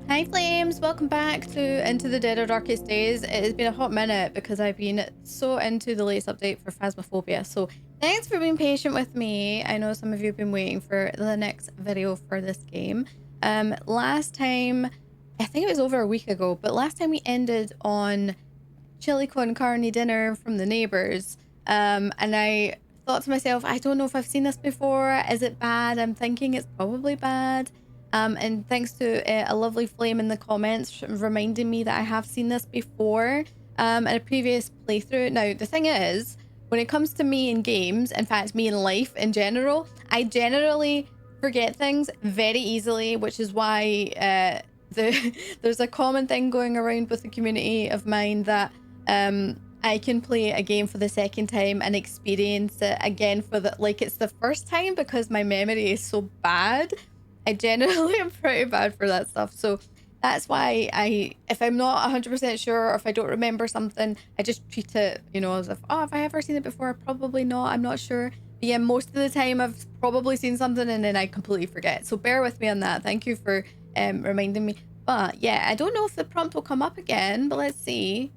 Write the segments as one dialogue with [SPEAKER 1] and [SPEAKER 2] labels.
[SPEAKER 1] Hi Flames, welcome back to Into the Dead or Darkest Days. It has been a hot minute because I've been so into the latest update for Phasmophobia. So thanks for being patient with me. I know some of you have been waiting for the next video for this game. Last time, I think it was over a week ago, but last time we ended on chili con carne dinner from the neighbors. And I thought to myself, I don't know if I've seen this before. Is it bad? I'm thinking it's probably bad. And thanks to a lovely flame in the comments reminding me that I have seen this before in a previous playthrough. Now, the thing is, when it comes to me in games, in fact, me in life in general, I generally forget things very easily, which is why there's a common thing going around with the community of mine that I can play a game for the second time and experience it again for like it's the first time because my memory is so bad. I generally am pretty bad for that stuff. So that's why if I'm not 100% sure or if I don't remember something, I just treat it, you know, as if, oh, have I ever seen it before? Probably not. I'm not sure. But yeah, most of the time I've probably seen something and then I completely forget. So bear with me on that. Thank you for reminding me. But yeah, I don't know if the prompt will come up again, but let's see.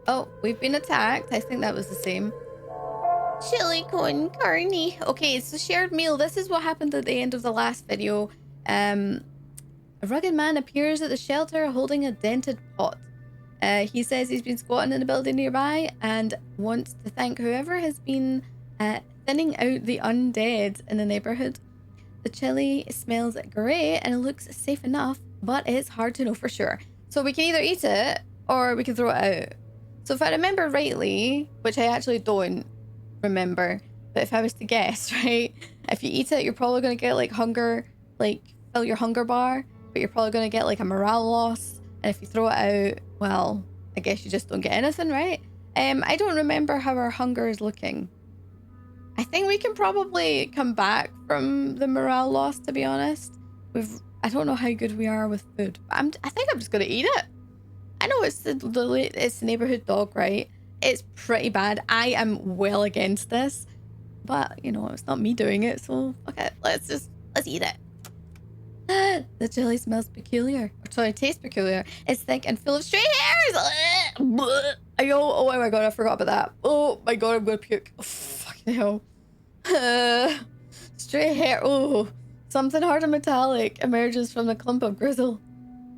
[SPEAKER 1] Oh, we've been attacked. I think that was the same. Chili con carne. Okay, it's a shared meal. This is what happened at the end of the last video. A rugged man appears at the shelter holding a dented pot. He says he's been squatting in a building nearby and wants to thank whoever has been thinning out the undead in the neighborhood. The chili smells great and it looks safe enough, but it's hard to know for sure. So we can either eat it or we can throw it out. So if I remember rightly, which I actually don't remember, but if I was to guess, right, if you eat it, you're probably going to get like hunger, like fill your hunger bar, but you're probably going to get like a morale loss. And if you throw it out, well, I guess you just don't get anything, right? I don't remember how our hunger is looking. I think we can probably come back from the morale loss, to be honest. I don't know how good we are with food, but I think I'm just going to eat it. I know it's the neighborhood dog, right? It's pretty bad. I am well against this, but you know, it's not me doing it, so okay, let's eat it. The chili smells peculiar. Or sorry, tastes peculiar. It's thick and full of stray hairs. Oh my god, I forgot about that. Oh my god, I'm gonna puke. Oh, fucking hell. Stray hair. Oh, something hard and metallic emerges from the clump of grizzle.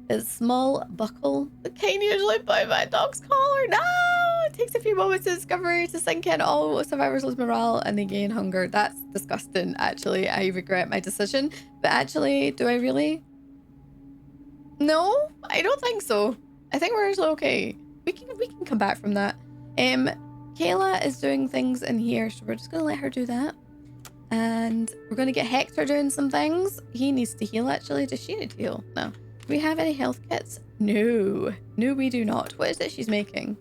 [SPEAKER 1] Its small buckle, the kind usually by my dog's collar. No! It takes a few moments to discover to sink in. All survivors lose morale and they gain hunger. That's disgusting, actually. I regret my decision. But actually, do I really? No, I don't think so. I think we're actually okay. We can come back from that. Kayla is doing things in here, so we're just gonna let her do that. And we're gonna get Hector doing some things. He needs to heal, actually. Does she need to heal? No. Do we have any health kits? No. No, we do not. What is it she's making?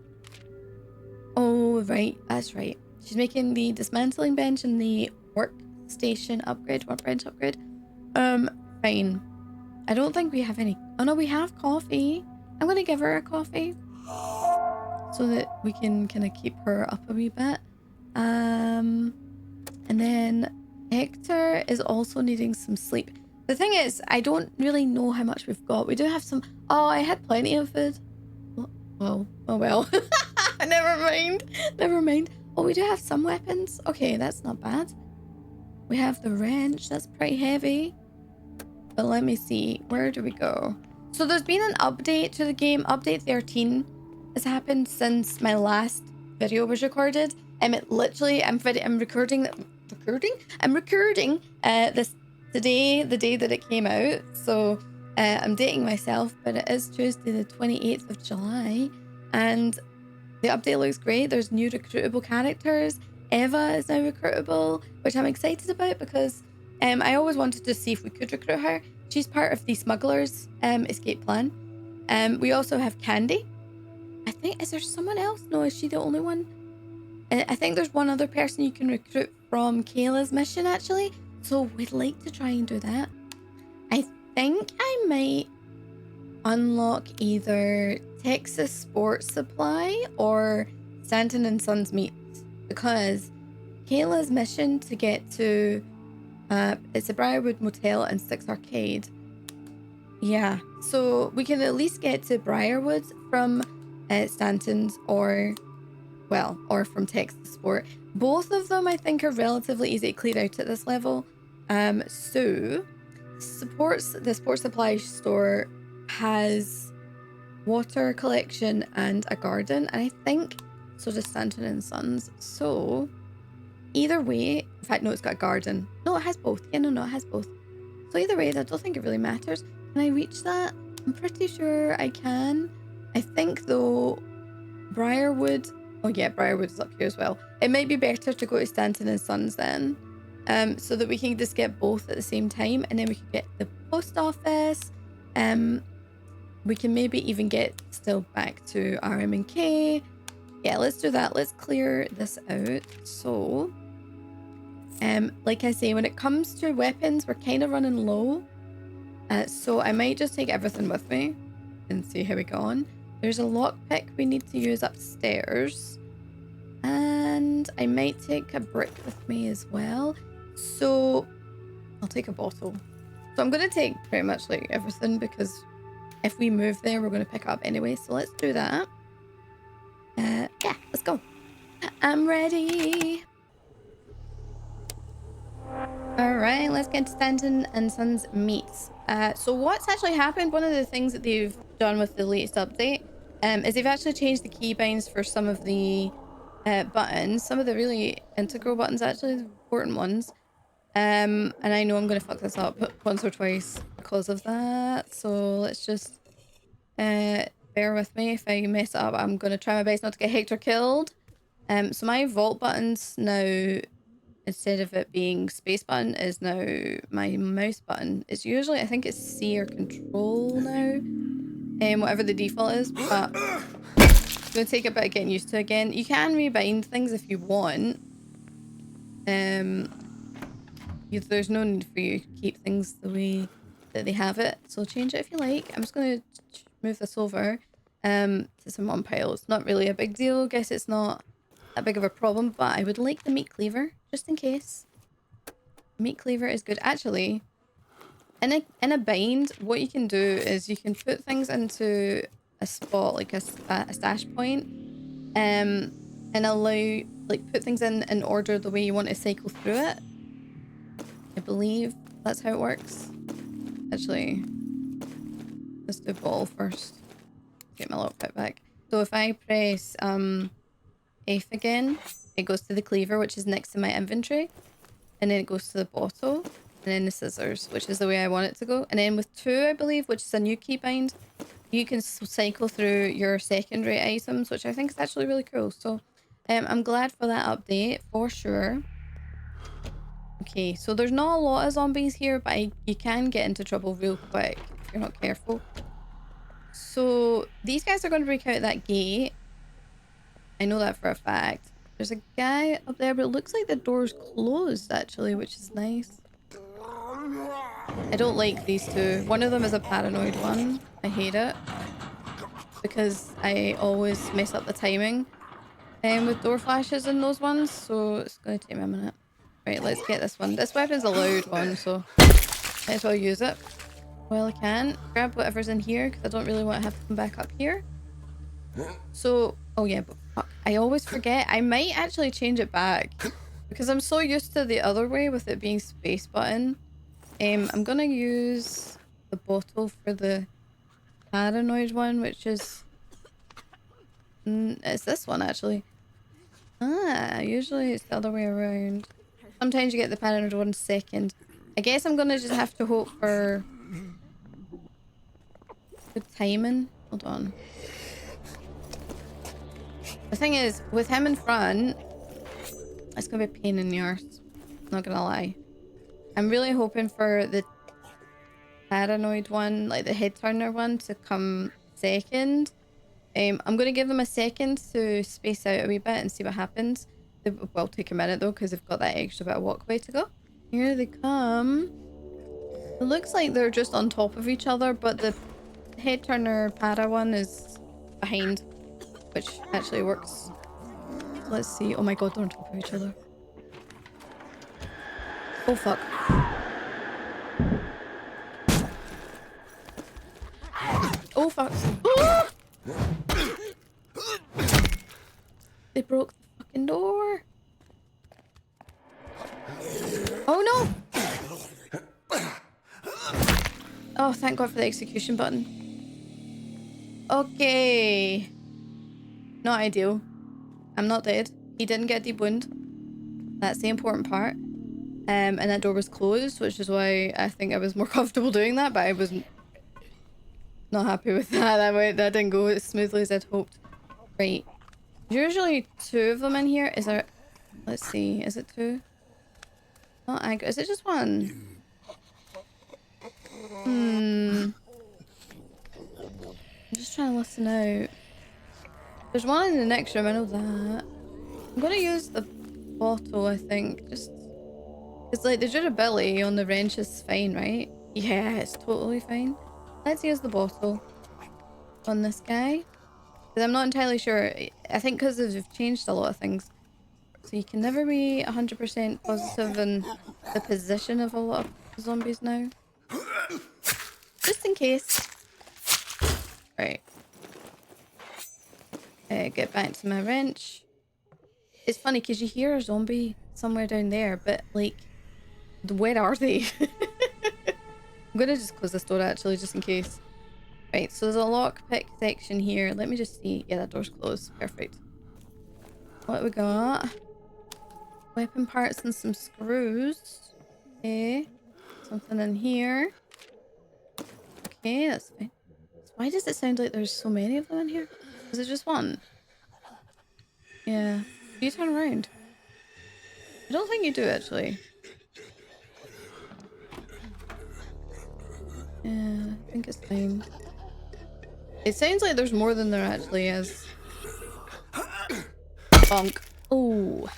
[SPEAKER 1] Oh, right. That's right. She's making the dismantling bench and the workstation upgrade. Workbench upgrade. Fine. I don't think we have any. Oh, no, we have coffee. I'm going to give her a coffee so that we can kind of keep her up a wee bit. And then Hector is also needing some sleep. The thing is, I don't really know how much we've got. We do have some... Oh, I had plenty of food. Oh well. Never mind. Never mind. Oh, we do have some weapons. Okay, that's not bad. We have the wrench. That's pretty heavy. But let me see. Where do we go? So there's been an update to the game. Update 13 has happened since my last video was recorded. It literally... I'm recording this... Today, the day that it came out, so I'm dating myself, but it is Tuesday the 28th of July, and the update looks great. There's new recruitable characters. Eva is now recruitable, which I'm excited about because I always wanted to see if we could recruit her. She's part of the smugglers escape plan. We also have Candy. I think, is there someone else? No, is she the only one? I think there's one other person you can recruit from Kayla's mission, actually. So we'd like to try and do that. I think I might unlock either Texas Sports Supply or Stanton and Sons Meat, because Kayla's mission to get to it's a Briarwood Motel and Styx Arcade. Yeah, so we can at least get to Briarwoods from Stanton's or from Texas Sport. Both of them, I think, are relatively easy to clear out at this level. So the sports supply store has water collection and a garden, and I think so does Stanton and Sons. So either way, in fact, no, it's got a garden. No, it has both. Yeah, no, it has both. So either way, I don't think it really matters. Can I reach that? I'm pretty sure I can. I think though, Briarwood. Oh yeah, Briarwood is up here as well. It might be better to go to Stanton and Sons then, so that we can just get both at the same time, and then we can get the post office. We can maybe even get still back to RM&K. Yeah, let's do that. Let's clear this out. So, like I say, when it comes to weapons, we're kind of running low. So I might just take everything with me and see how we go on. There's a lockpick we need to use upstairs. And I might take a brick with me as well. So I'll take a bottle. So I'm going to take pretty much like everything because if we move there, we're going to pick it up anyway. So let's do that. Yeah, let's go. I'm ready. All right, let's get to Stanton and Sons meets. So what's actually happened, one of the things that they've done with the latest update is they've actually changed the keybinds for some of the buttons, some of the really integral buttons, actually, the important ones. And I know I'm going to fuck this up once or twice because of that. So let's just bear with me. If I mess it up, I'm going to try my best not to get hacked or killed. So my vault buttons now, instead of it being space button, is now my mouse button. It's usually, I think it's C or control now. Whatever the default is, but it's going to take a bit of getting used to again. You can rebind things if you want. There's no need for you to keep things the way that they have it. So change it if you like. I'm just going to move this over to some one pile. It's not really a big deal. Guess it's not that big of a problem, but I would like the meat cleaver just in case. Meat cleaver is good. Actually, in a bind, what you can do is you can put things into a spot, like a stash point, and allow, like, put things in order the way you want to cycle through it. I believe that's how it works. Actually, let's do ball first. Get my lockpick back. So if I press F again, it goes to the cleaver, which is next to my inventory, and then it goes to the bottle, and then the scissors, which is the way I want it to go. And then with 2, I believe, which is a new keybind, you can cycle through your secondary items, which I think is actually really cool. So I'm glad for that update, for sure. Okay, so there's not a lot of zombies here, but you can get into trouble real quick if you're not careful. So these guys are going to break out that gate. I know that for a fact. There's a guy up there, but it looks like the door's closed, actually, which is nice. I don't like these two. One of them is a paranoid one. I hate it. Because I always mess up the timing with door flashes in those ones, so it's going to take me a minute. Right, let's get this one. This weapon's a loud one, so might as well use it while I can. Grab whatever's in here, because I don't really want to have to come back up here. So, oh yeah, but fuck, I always forget. I might actually change it back, because I'm so used to the other way with it being space button. I'm going to use the bottle for the paranoid one, which is... it's this one, actually. Ah, usually it's the other way around. Sometimes you get the paranoid one second. I guess I'm gonna just have to hope for good timing. Hold on. The thing is, with him in front, it's gonna be a pain in the arse. Not gonna lie. I'm really hoping for the paranoid one, like the head turner one, to come second. I'm gonna give them a second to space out a wee bit and see what happens. It will take a minute though, because they've got that extra bit of walkway to go. Here they come. It looks like they're just on top of each other, but the head turner para one is behind, which actually works. Let's see. Oh my god, they're on top of each other. Oh fuck. Oh fuck. They broke the fucking door. Oh no! Oh, thank God for the execution button. Okay. Not ideal. I'm not dead. He didn't get a deep wound. That's the important part. And that door was closed, which is why I think I was more comfortable doing that, but I was not happy with that. That didn't go as smoothly as I'd hoped. Right. Usually 2 of them in here. Is there... Let's see. Is it 2? Not aggro. Is it just 1? I'm just trying to listen out. There's 1 in the next room, I know that. I'm gonna use the bottle, I think. Just... It's like the durability on the wrench is fine, right? Yeah, it's totally fine. Let's use the bottle on this guy. Because I'm not entirely sure. I think because they've changed a lot of things. So you can never be 100% positive in the position of a lot of zombies now. Just in case. Right. Get back to my wrench. It's funny because you hear a zombie somewhere down there, but like, where are they? I'm gonna just close this door actually, just in case. Right, so there's a lockpick section here. Let me just see. Yeah, that door's closed. Perfect. What we got? Weapon parts and some screws. Okay. Something in here. Okay, that's fine. Why does it sound like there's so many of them in here? Is it just 1? Yeah. Do you turn around? I don't think you do, actually. Yeah, I think it's fine. It sounds like there's more than there actually is. Bonk. Oh.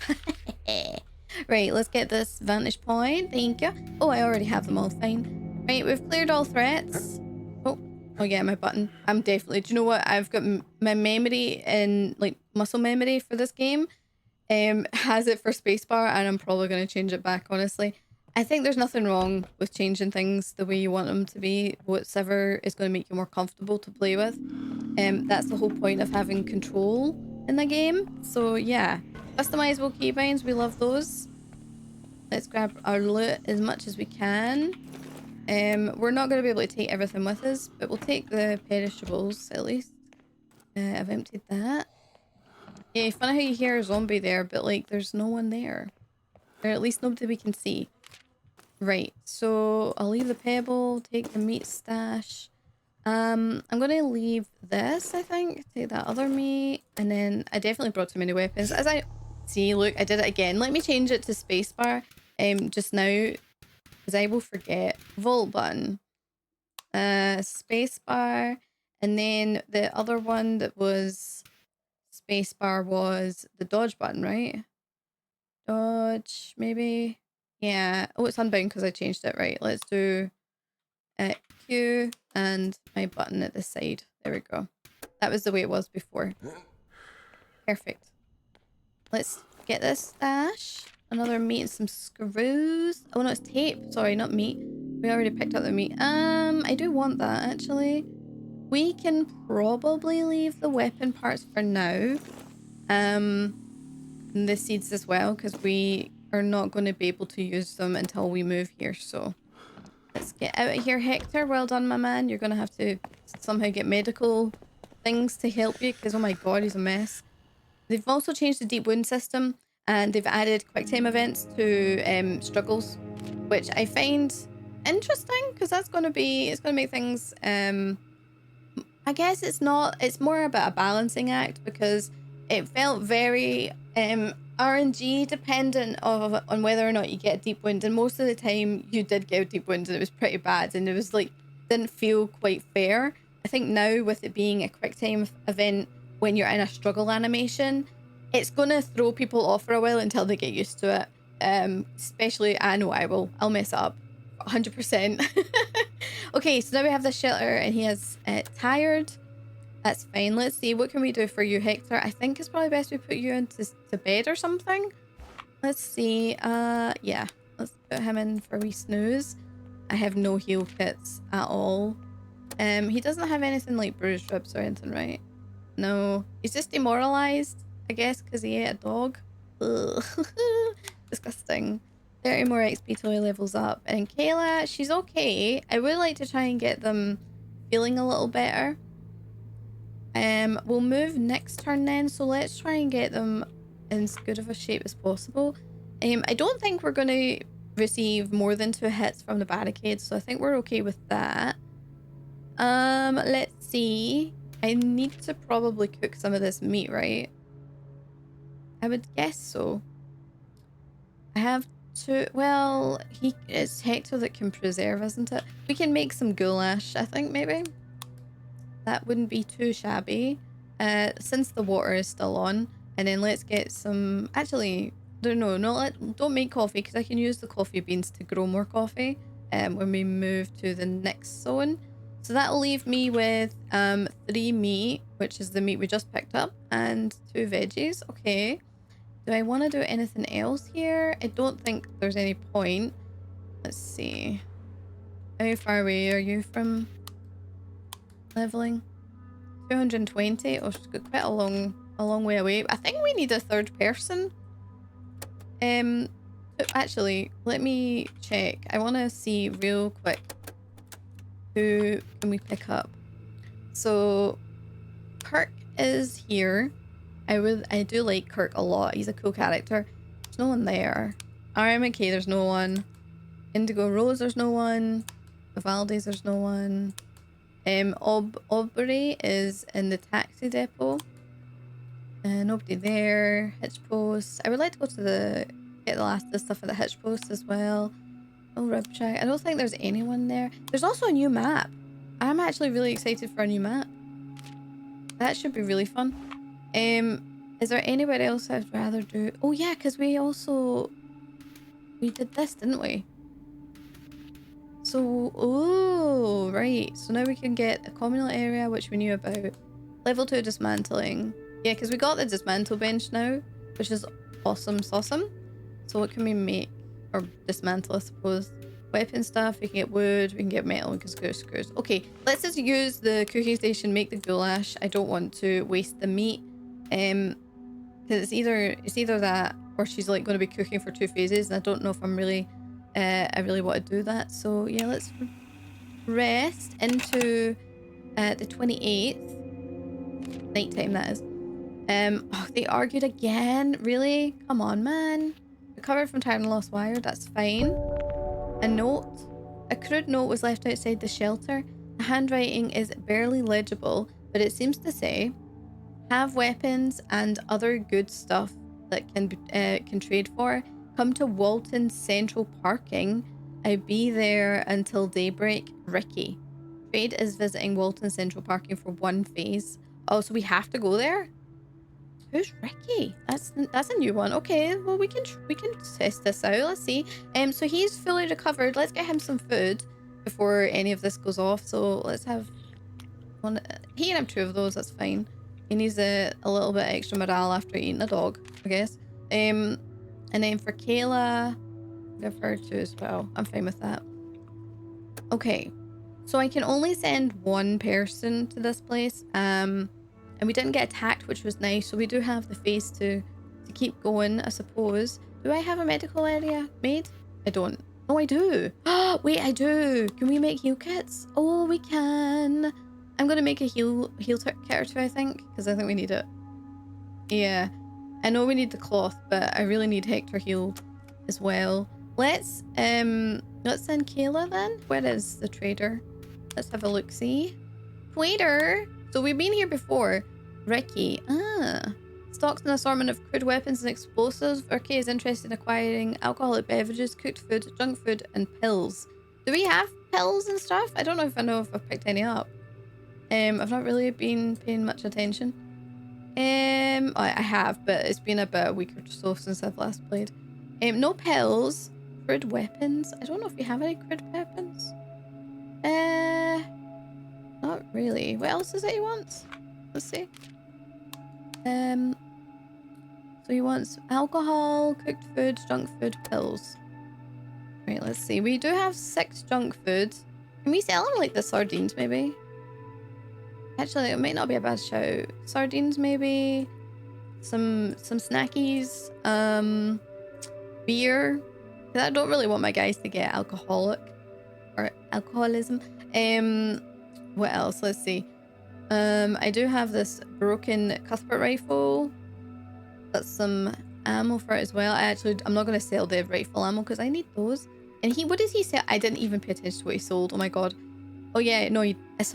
[SPEAKER 1] Right, let's get this vantage point. Thank you. Oh, I already have them all. Fine. Right, we've cleared all threats. Oh yeah, my button. I'm definitely... Do you know what? I've got my memory and like muscle memory for this game. Has it for spacebar, and I'm probably going to change it back, honestly. I think there's nothing wrong with changing things the way you want them to be. Whatever is going to make you more comfortable to play with. That's the whole point of having control in the game. So yeah, customizable keybinds, we love those. Let's grab our loot as much as we can. We're not going to be able to take everything with us, but we'll take the perishables at least. I've emptied that. Yeah, funny how you hear a zombie there, but like there's no one there. Or at least nobody we can see. Right, so I'll leave the pebble, take the meat stash. I'm gonna leave this, I think. Take that other meat, and then I definitely brought too many weapons. As I see, look, I did it again. Let me change it to spacebar just now, because I will forget. Vault button. Spacebar, and then the other one that was spacebar was the dodge button, right? Dodge, maybe? Yeah. Oh, it's unbound because I changed it. Right, let's do Q and my button at the side. There we go. That was the way it was before. Perfect. Let's get this stash. Another meat and some screws. Oh no, it's tape. Sorry, not meat. We already picked up the meat. I do want that actually. We can probably leave the weapon parts for now. And the seeds as well, because we are not going to be able to use them until we move here. So let's get out of here, Hector. Well done, my man. You're going to have to somehow get medical things to help you, because oh my god, he's a mess. They've also changed the deep wound system, and they've added quick time events to struggles, which I find interesting, because that's going to be, it's going to make things I guess it's more about a balancing act, because it felt very RNG dependent on whether or not you get a deep wound, and most of the time you did get a deep wound and it was pretty bad, and it was like, didn't feel quite fair. I think now with it being a quick time event when you're in a struggle animation, it's gonna throw people off for a while until they get used to it. Especially, I know I'll mess it up 100%. Okay, so now we have the shelter, and he is tired. That's fine. Let's see, what can we do for you, Hector? I think it's probably best we put you into bed or something. Let's see. Yeah, let's put him in for a wee snooze. I have no heal kits at all. He doesn't have anything like bruised ribs or anything, right? No. He's just demoralized, I guess, because he ate a dog. Ugh. Disgusting. 30 more XP till he levels up. And Kayla, she's okay. I would like to try and get them feeling a little better. We'll move next turn then, so let's try and get them in as good of a shape as possible. I don't think we're going to receive more than 2 hits from the barricades, so I think we're okay with that. Let's see. I need to probably cook some of this meat, right? I would guess so. I have to... Well, it's Hector that can preserve, isn't it? We can make some goulash, I think, maybe. That wouldn't be too shabby. Since the water is still on. And then let's get some... Actually, don't make coffee, because I can use the coffee beans to grow more coffee when we move to the next zone. So that'll leave me with 3 meat, which is the meat we just picked up, and 2 veggies. Okay. Do I want to do anything else here? I don't think there's any point. Let's see. How far away are you from leveling? 220. Oh, she's got quite a long way away. I think we need a 3rd person. Actually, let me check. I want to see real quick. Who can we pick up? So Kirk is here. I do like Kirk a lot. He's a cool character. There's no one there. RMK, there's no one. Indigo Rose, there's no one. Vivaldi's, there's no one. Aubrey is in the taxi depot. Nobody there. Hitch post. I would like to go to get the last of the stuff at the hitch post as well. Oh, rib check. I don't think there's anyone there. There's also a new map. I'm actually really excited for a new map. That should be really fun. Is there anywhere else I'd rather do? Oh yeah, because we did this, didn't we? So, oh, right. So now we can get a communal area, which we knew about. Level 2 dismantling. Yeah, because we got the dismantle bench now, which is awesome sauceum. So what can we make? Or dismantle, I suppose. Weapon stuff, we can get wood, we can get metal, we can screws. Okay, let's just use the cooking station, make the goulash. I don't want to waste the meat. Because it's either that or she's like going to be cooking for 2 phases, and I don't know if I really want to do that. So yeah, let's rest into the 28th. Nighttime, that is. Oh, they argued again? Really? Come on, man. Recovered from tired and lost wire, that's fine. A note. A crude note was left outside the shelter. The handwriting is barely legible, but it seems to say, have weapons and other good stuff that can trade for. Come to Walton Central Parking. I'll be there until daybreak. Ricky. Trade is visiting Walton Central Parking for 1 phase. Oh, so we have to go there? Who's Ricky? That's a new one. Okay, well we can test this out. Let's see. So he's fully recovered. Let's get him some food before any of this goes off. So let's have one. He can have 2 of those. That's fine. He needs a little bit extra morale after eating a dog, I guess. And then for Kayla, give her 2 as well. I'm fine with that. Okay, so I can only send 1 person to this place. And we didn't get attacked, which was nice. So we do have the phase to keep going, I suppose. Do I have a medical area made? I don't. Oh, I do. Wait, I do. Can we make heal kits? Oh, we can. I'm going to make a heal kit or 2, I think. Because I think we need it. Yeah. I know we need the cloth, but I really need Hector healed as well. Let's send Kayla then. Where is the trader? Let's have a look-see. Trader. So we've been here before. Ricky. Stocks an assortment of crude weapons and explosives. Ricky is interested in acquiring alcoholic beverages, cooked food, junk food, and pills. Do we have pills and stuff? I don't know if I've picked any up. I've not really been paying much attention. I have, but it's been about a week or so since I've last played. No pills. Crude weapons. I don't know if we have any crude weapons. Not really. What else is it he wants? Let's see. So he wants alcohol, cooked food, junk food, pills. Right, let's see. We do have 6 junk food. Can we sell them like the sardines, maybe? Actually, it might not be a bad shout. Sardines, maybe. Some snackies. Beer. 'Cause I don't really want my guys to get alcoholic or alcoholism. What else? Let's see. I do have this broken cuthbert rifle. That's some ammo for it as well. I'm not going to sell the rifle ammo because I need those. And what does he say? I didn't even pay attention to what he sold. Oh my god. Oh yeah, no, he has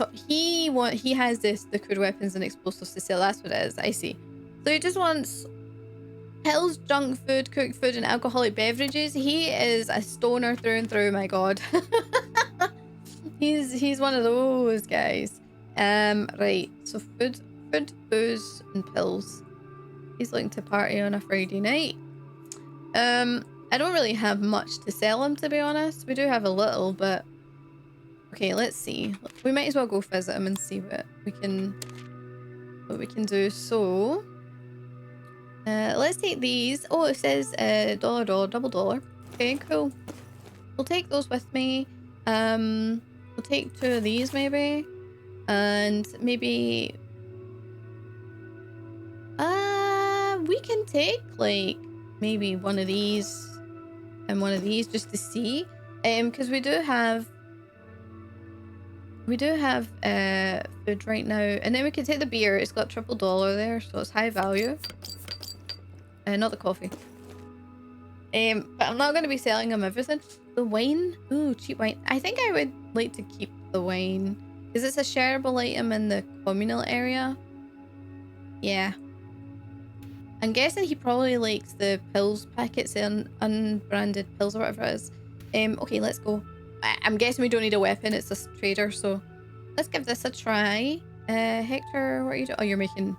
[SPEAKER 1] the crude weapons and explosives to sell. That's what it is. I see. So he just wants pills, junk food, cooked food, and alcoholic beverages. He is a stoner through and through. My god. he's one of those guys. Right. So food, booze, and pills. He's looking to party on a Friday night. I don't really have much to sell him, to be honest. We do have a little, but okay, let's see. We might as well go visit him and see what we can do. So let's take these. Oh, it says $, double dollar. Okay, cool. We'll take those with me. We'll take 2 of these maybe, and maybe we can take like maybe one of these and one of these just to see, because we do have food right now, and then we can take the beer. It's got $triple there, so it's high value. Not the coffee. But I'm not going to be selling them everything. The wine, ooh, cheap wine. I think I would like to keep the wine because it's a shareable item in the communal area. Yeah. I'm guessing he probably likes the pills packets, the unbranded pills or whatever it is. Okay, let's go. I'm guessing we don't need a weapon. It's a trader, so let's give this a try. Hector, what are you doing? Oh, you're making...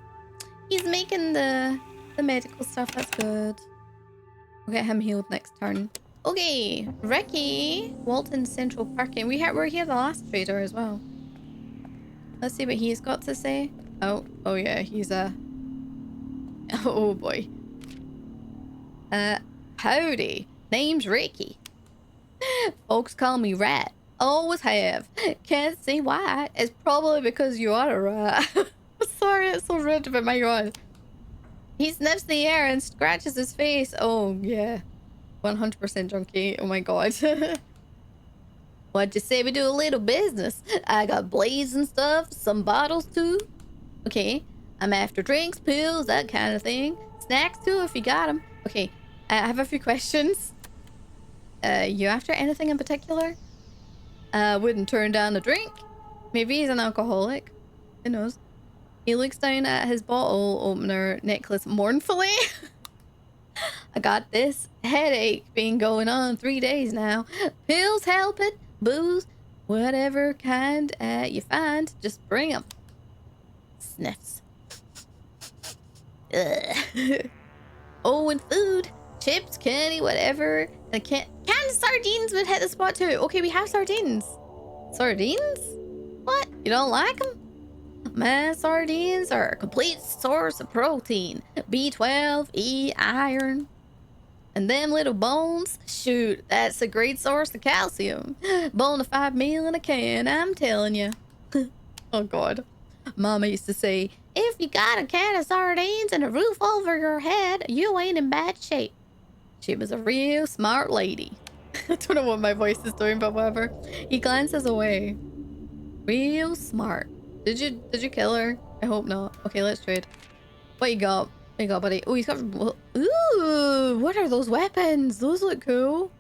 [SPEAKER 1] He's making the medical stuff. That's good. We'll get him healed next turn. Okay, Ricky. Walton Central Parking. We're here the last trader as well. Let's see what he's got to say. Oh yeah, he's a... Oh boy. Howdy. Name's Ricky. Folks call me Rat. Always have. Can't see why. It's probably because you are a rat. Sorry, it's so rude, but my god. He sniffs the air and scratches his face. Oh yeah. 100% junkie. Oh my god. What'd you say we do a little business? I got blades and stuff. Some bottles too. Okay. I'm after drinks, pills, that kind of thing. Snacks too, if you got them. Okay, I have a few questions. You after anything in particular? Wouldn't turn down a drink. Maybe he's an alcoholic. Who knows? He looks down at his bottle opener necklace mournfully. I got this headache been going on 3 days now. Pills helping, booze, whatever kind you find, just bring them. Sniffs. Oh, and food, chips, candy, whatever. And canned sardines would hit the spot too. Okay, we have sardines. Sardines? What? You don't like them? My sardines are a complete source of protein. B12, E, iron. And them little bones, shoot, that's a great source of calcium. Bonafide meal in a can, I'm telling you. Oh god. Mama used to say, if you got a can of sardines and a roof over your head, you ain't in bad shape. She was a real smart lady. I don't know what my voice is doing, but whatever. He glances away. Real smart. Did you kill her? I hope not. Okay, let's trade. What you got? What you got, buddy? Oh, he's got... Ooh, what are those weapons? Those look cool.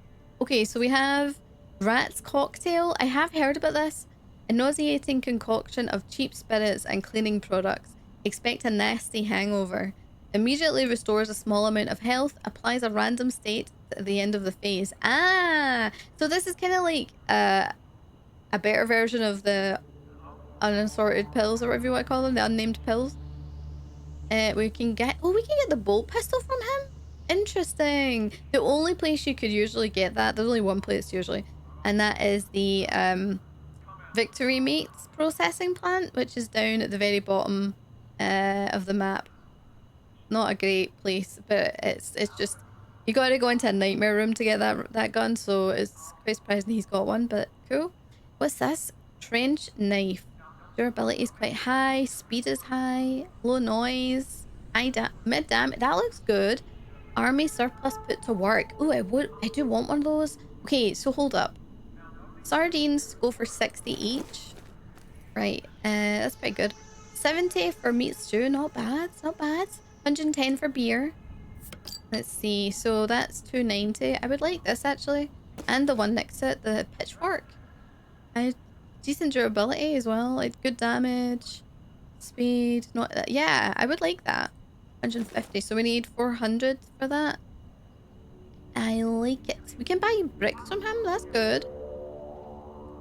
[SPEAKER 1] Okay, so we have Rat's Cocktail. I have heard about this. A nauseating concoction of cheap spirits and cleaning products. Expect a nasty hangover. Immediately restores a small amount of health. Applies a random state at the end of the phase. Ah! So this is kind of like a better version of the unassorted pills, or whatever you want to call them. The unnamed pills. We can get the bolt pistol from him? Interesting. The only place you could usually get that, there's only one place usually, and that is the Victory Meats processing plant, which is down at the very bottom of the map. Not a great place, but it's just, you gotta go into a nightmare room to get that gun, so it's quite surprising he's got one, but cool. What's this? Trench knife. Durability is quite high. Speed is high. Low noise. Mid damage. That looks good. Army surplus put to work. Oh, I do want one of those. Okay, so hold up. Sardines go for 60 each. Right, that's pretty good. 70 for meat stew. Not bad. It's not bad. 110 for beer. Let's see. So that's 290. I would like this actually. And the one next to it, the pitchfork. Decent durability as well. Like good damage. Speed. Not yeah, I would like that. 150. So we need 400 for that. I like it. We can buy bricks from him. That's good.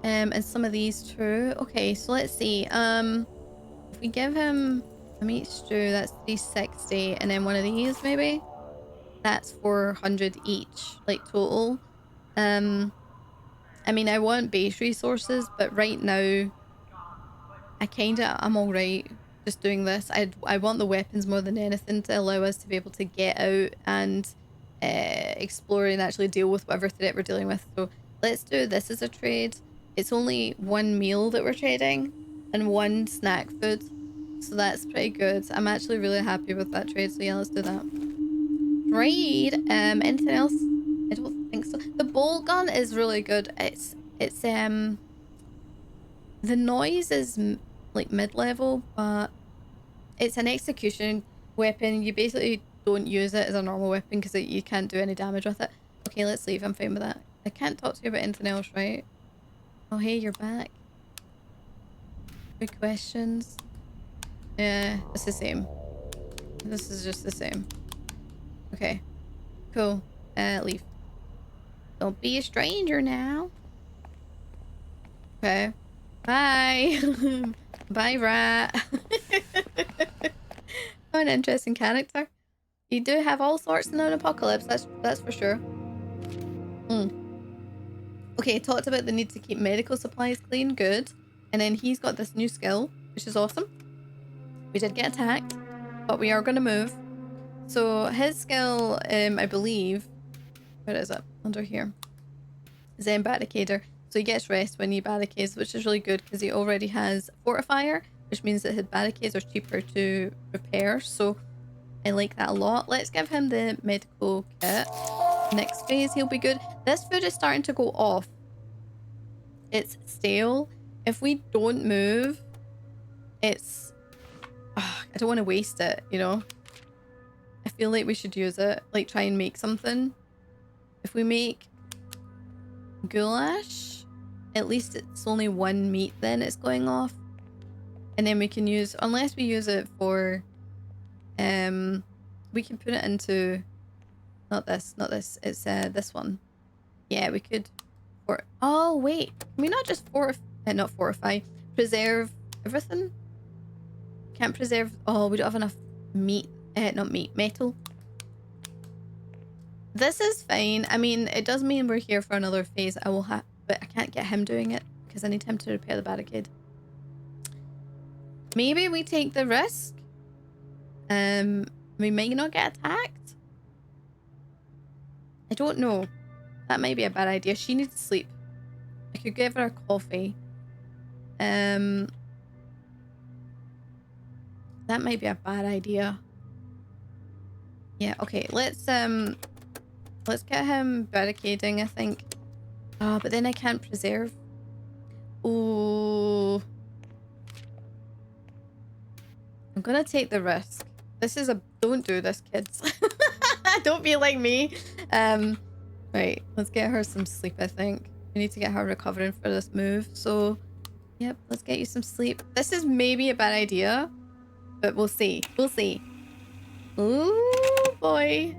[SPEAKER 1] And some of these too. Okay, so let's see. If we give him a meat stew, that's 360, and then one of these maybe. That's 400 each, like total. I mean, I want base resources, but right now, I'm all right just doing this. I want the weapons more than anything to allow us to be able to get out and explore and actually deal with whatever threat we're dealing with. So let's do this as a trade. It's only one meal that we're trading and one snack food. So that's pretty good. I'm actually really happy with that trade. So yeah, let's do that. Trade. Anything else? I don't think so. The bolt gun is really good. It's the noise is like mid-level, but it's an execution weapon. You basically don't use it as a normal weapon because you can't do any damage with it. Okay, let's leave. I'm fine with that. I can't talk to you about anything else, right? Oh, hey, you're back. Good questions. Yeah, it's the same. This is just the same. Okay, cool. Leave. Don't be a stranger now. Okay. Bye. Bye, rat. An interesting character. You do have all sorts in an apocalypse, that's for sure. Okay, talked about the need to keep medical supplies clean, good. And then he's got this new skill, which is awesome. We did get attacked, but we are going to move. So his skill, I believe, where is it? Under here. Zen Barricader. So he gets rest when he barricades, which is really good because he already has Fortifier, which means that his barricades are cheaper to repair. So I like that a lot. Let's give him the medical kit. Next phase, he'll be good. This food is starting to go off. It's stale. If we don't move, it's... I don't want to waste it, you know? I feel like we should use it. Like, try and make something. If we make goulash, at least it's only one meat then it's going off. And then we can use... Unless we use it for... we can put it into... Not this. It's this one. Yeah, we could... Oh, wait. Can we not just not fortify. Preserve everything? Can't preserve... Oh, we don't have enough meat. Not meat. Metal. This is fine. I mean, it does mean we're here for another phase. I will have... But I can't get him doing it because I need him to repair the barricade. Maybe we take the risk. We may not get attacked. I don't know. That might be a bad idea. She needs sleep. I could give her a coffee. That might be a bad idea. Yeah, okay. Let's get him barricading, I think. Oh, but then I can't preserve. Oh. I'm gonna take the risk. This is a... Don't do this, kids. Don't be like me. Right, let's get her some sleep, I think. We need to get her recovering for this move. So, yep, let's get you some sleep. This is maybe a bad idea, but we'll see. We'll see. Ooh, boy.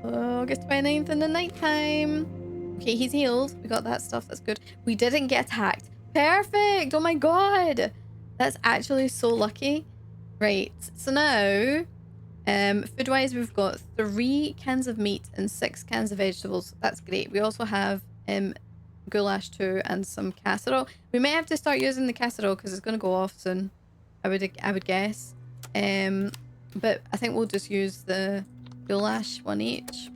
[SPEAKER 1] August 29th in the nighttime. Okay, he's healed. We got that stuff. That's good. We didn't get attacked. Perfect. Oh my god. That's actually so lucky. Right, so now... food-wise, we've got 3 cans of meat and 6 cans of vegetables. That's great. We also have goulash too and some casserole. We may have to start using the casserole because it's going to go off soon. I would guess. But I think we'll just use the goulash, 1 each.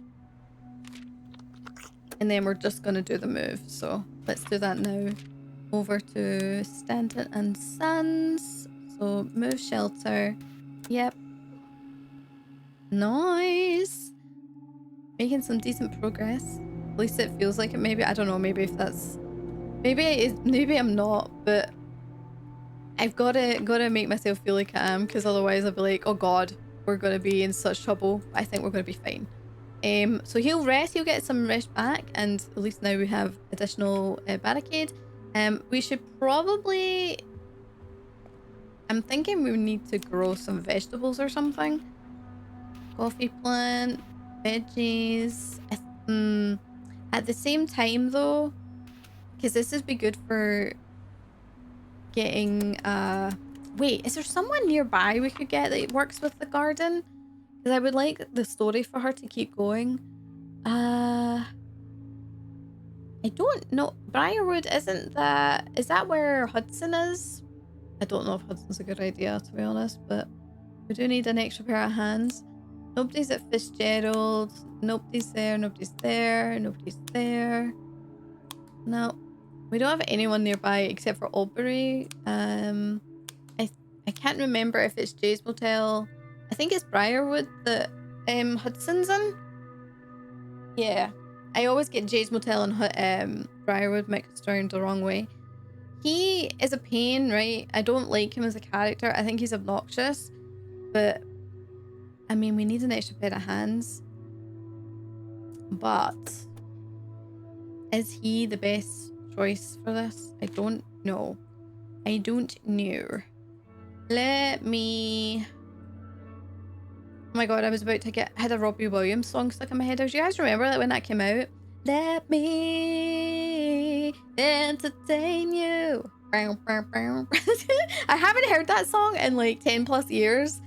[SPEAKER 1] And then we're just going to do the move. So let's do that now. over to Stanton and Sons. So move shelter. Yep. Nice. Making some decent progress. At least it feels like it. Maybe, I don't know, maybe if that's... Maybe it is, maybe I'm not, but I've gotta make myself feel like I am, because otherwise I'll be like, oh god, we're gonna be in such trouble. I think we're gonna be fine. So he'll rest, he'll get some rest back, and at least now we have additional barricade. We should probably... I'm thinking we need to grow some vegetables or something. Coffee plant, veggies. At the same time though, because this would be good for getting wait, is there someone nearby we could get that works with the garden? Because I would like the story for her to keep going. I don't know. Briarwood, isn't that... Is that where Hudson is? I don't know if Hudson's a good idea, to be honest, but we do need an extra pair of hands. Nobody's at Fitzgerald. Nobody's there. Nobody's there. Nobody's there. No. We don't have anyone nearby except for Albury. I can't remember if it's Jay's Motel. I think it's Briarwood that Hudson's in. Yeah. I always get Jay's Motel and Briarwood mixed around the wrong way. He is a pain, right? I don't like him as a character. I think he's obnoxious. But, I mean, we need an extra pair of hands. But, is he the best choice for this? I don't know. I don't know. Let me... Oh my god, I was about to had a Robbie Williams song stuck in my head. Do you guys remember that when that came out? Let me entertain you. I haven't heard that song in like 10 plus years.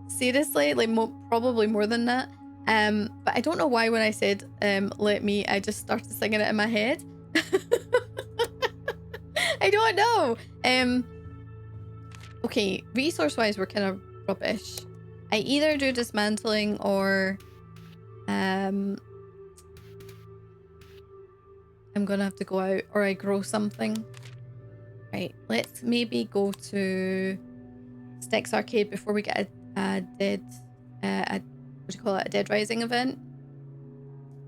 [SPEAKER 1] Seriously, like probably more than that. But I don't know why when I said let me, I just started singing it in my head. I don't know. Okay, resource wise we're kind of rubbish. I either do dismantling or I'm gonna have to go out, or I grow something. Right, let's maybe go to Styx Arcade before we get a dead what do you call it, a dead rising event.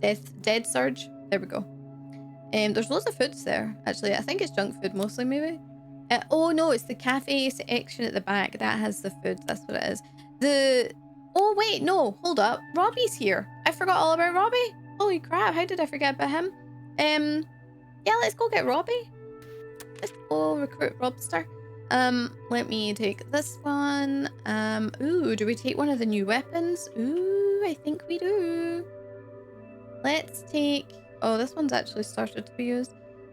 [SPEAKER 1] Dead surge, there we go. There's loads of foods there actually. I think it's junk food mostly, maybe. Oh no, it's the cafe section at the back that has the food. That's what it is. Oh wait, no, hold up, Robbie's here. I forgot all about Robbie. Holy crap, how did I forget about him? Yeah, let's go get Robbie. Let's go recruit Robster. Let me take this one. Ooh, do we take one of the new weapons? Ooh, I think we do. Let's take... Oh, this one's actually started to be used.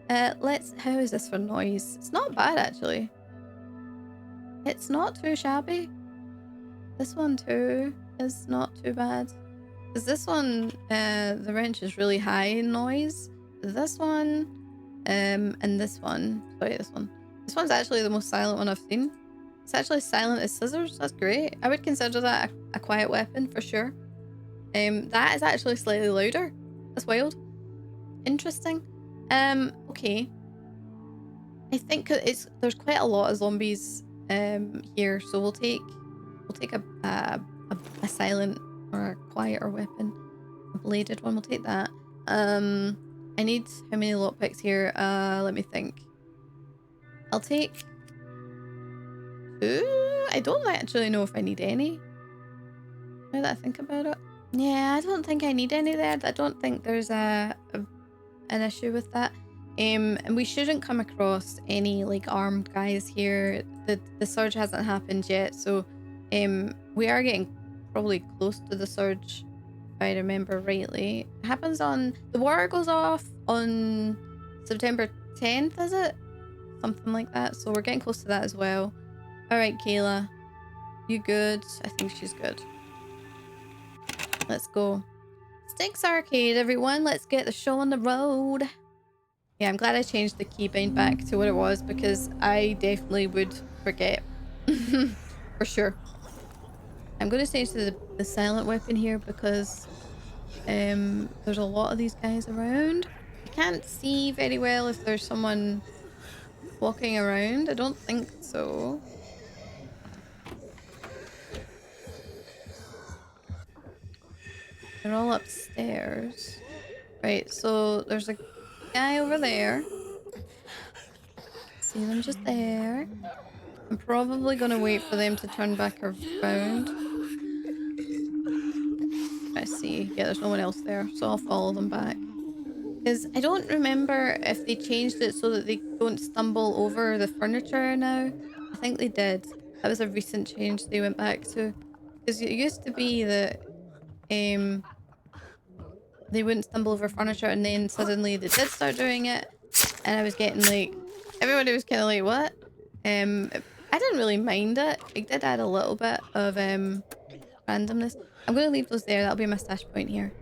[SPEAKER 1] How is this for noise? It's not bad, actually. It's not too shabby. This one, too, is not too bad. Because this one, the wrench is really high in noise. This one, and this one. Sorry, this one. This one's actually the most silent one I've seen. It's actually silent as scissors. That's great. I would consider that a quiet weapon for sure. That is actually slightly louder. That's wild. Interesting. Okay. I think there's quite a lot of zombies here, so we'll take a silent or a quieter weapon. A bladed one, we'll take that. I need how many lockpicks here? Let me think. I'll take 2. I don't actually know if I need any. Now that I think about it. Yeah, I don't think I need any there. I don't think there's an issue with that. And we shouldn't come across any like armed guys here. The surge hasn't happened yet, so we are getting probably close to the surge, if I remember rightly. It happens on... The war goes off on September 10th, is it? Something like that. So we're getting close to that as well. Alright, Kayla. You good? I think she's good. Let's go. Styx Arcade, everyone. Let's get the show on the road. Yeah, I'm glad I changed the keybind back to what it was, because I definitely would forget. For sure. I'm going to change to the silent weapon here because there's a lot of these guys around. I can't see very well if there's someone walking around? I don't think so. They're all upstairs. Right, so there's a guy over there. See them just there. I'm probably gonna wait for them to turn back around. I see. Yeah, there's no one else there, so I'll follow them back. Because I don't remember if they changed it so that they don't stumble over the furniture now. I think they did. That was a recent change they went back to. Because it used to be that um they wouldn't stumble over furniture, and then suddenly they did start doing it, and I was getting like everybody was kind of like, what? I didn't really mind it. It did add a little bit of randomness. I'm going to leave those there. That'll be my stash point here.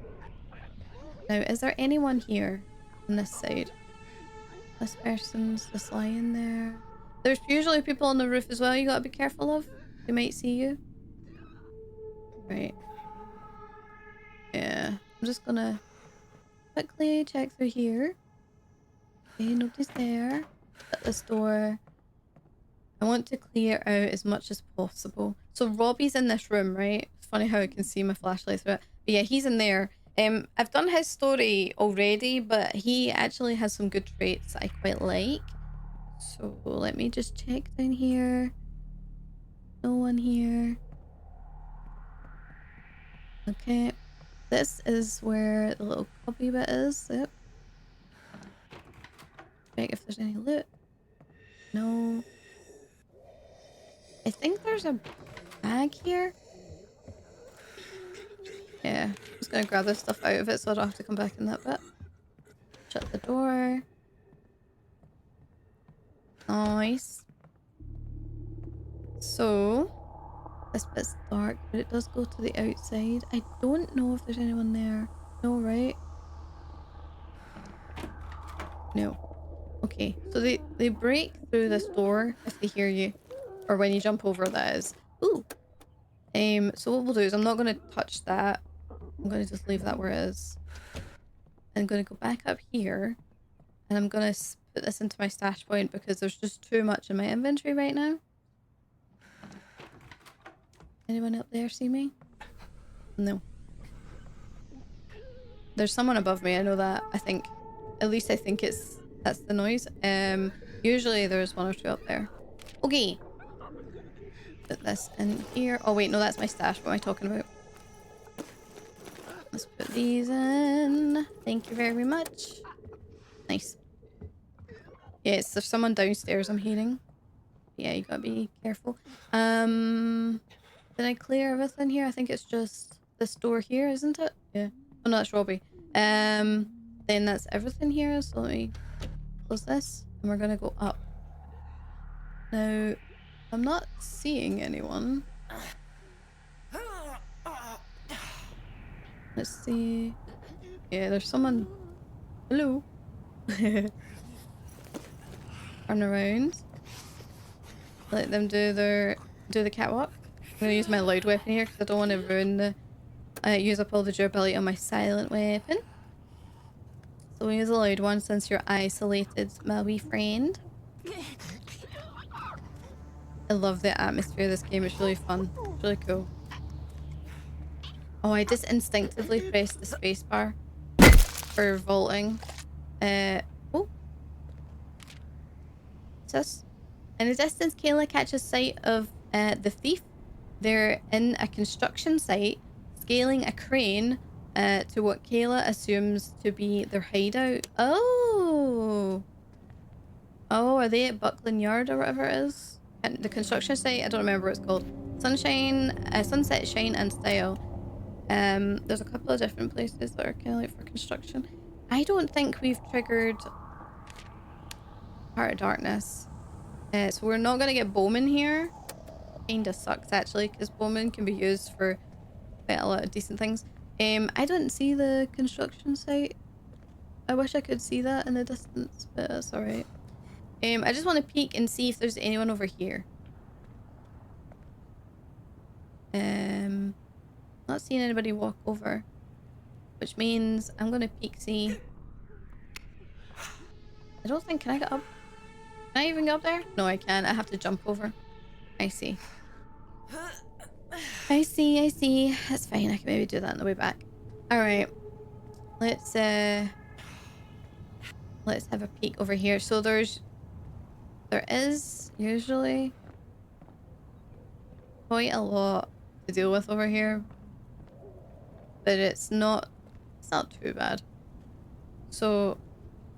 [SPEAKER 1] Now, is there anyone here on this side? This person's just lying there. There's usually people on the roof as well you gotta be careful of. They might see you. Right. Yeah. I'm just gonna quickly check through here. Okay, nobody's there. Shut this door. I want to clear out as much as possible. So Robbie's in this room, right? It's funny how I can see my flashlight through it. But yeah, he's in there. I've done his story already, but he actually has some good traits that I quite like. So let me just check down here. No one here. Okay. This is where the little cubby bit is. Yep. Check if there's any loot. No. I think there's a bag here. Yeah. I'm just gonna grab this stuff out of it so I don't have to come back in that bit. Shut the door. Nice. So, this bit's dark, but it does go to the outside. I don't know if there's anyone there. No, right? No. Okay, so they break through this door if they hear you. Or when you jump over, that is. Ooh! So what we'll do is I'm not going to touch that. I'm going to just leave that where it is. I'm going to go back up here. And I'm going to put this into my stash point because there's just too much in my inventory right now. Anyone up there see me? No. There's someone above me, I know that. I think. At least I think that's the noise. Usually there's one or two up there. Okay. Put this in here. Oh wait, no, that's my stash. What am I talking about? Let's put these in. Thank you very much. Nice. Yes, there's someone downstairs I'm hearing. Yeah, you gotta be careful. Did I clear everything here? I think it's just this door here, isn't it? Yeah. Oh no, that's Robbie. Then that's everything here. So let me close this and we're gonna go up. Now, I'm not seeing anyone. Let's see. Yeah, there's someone. Hello. Turn around. Let them do the catwalk. I'm gonna use my loud weapon here because I don't want to ruin the use up all the durability on my silent weapon. So we'll use a loud one since you're isolated, my wee friend. I love the atmosphere of this game. It's really fun. It's really cool. Oh, I just instinctively pressed the spacebar for vaulting. Oh. What's this? In the distance, Kayla catches sight of the thief. They're in a construction site, scaling a crane to what Kayla assumes to be their hideout. Oh! Oh, are they at Buckland Yard or whatever it is? The construction site? I don't remember what it's called. Sunset, Shine, and Style. There's a couple of different places that are kind of like for construction. I don't think we've triggered Heart of Darkness. So we're not going to get Bowman here. Kinda sucks actually, because Bowman can be used for quite a lot of decent things. I don't see the construction site. I wish I could see that in the distance, but that's alright. I just want to peek and see if there's anyone over here. Not seeing anybody walk over, which means I'm gonna peek see. I don't think, can I get up? Can I even go up there? No, I can't. I have to jump over. I see. I see, I see. That's fine. I can maybe do that on the way back. Alright. Let's have a peek over here. So there is usually quite a lot to deal with over here. But it's not too bad. So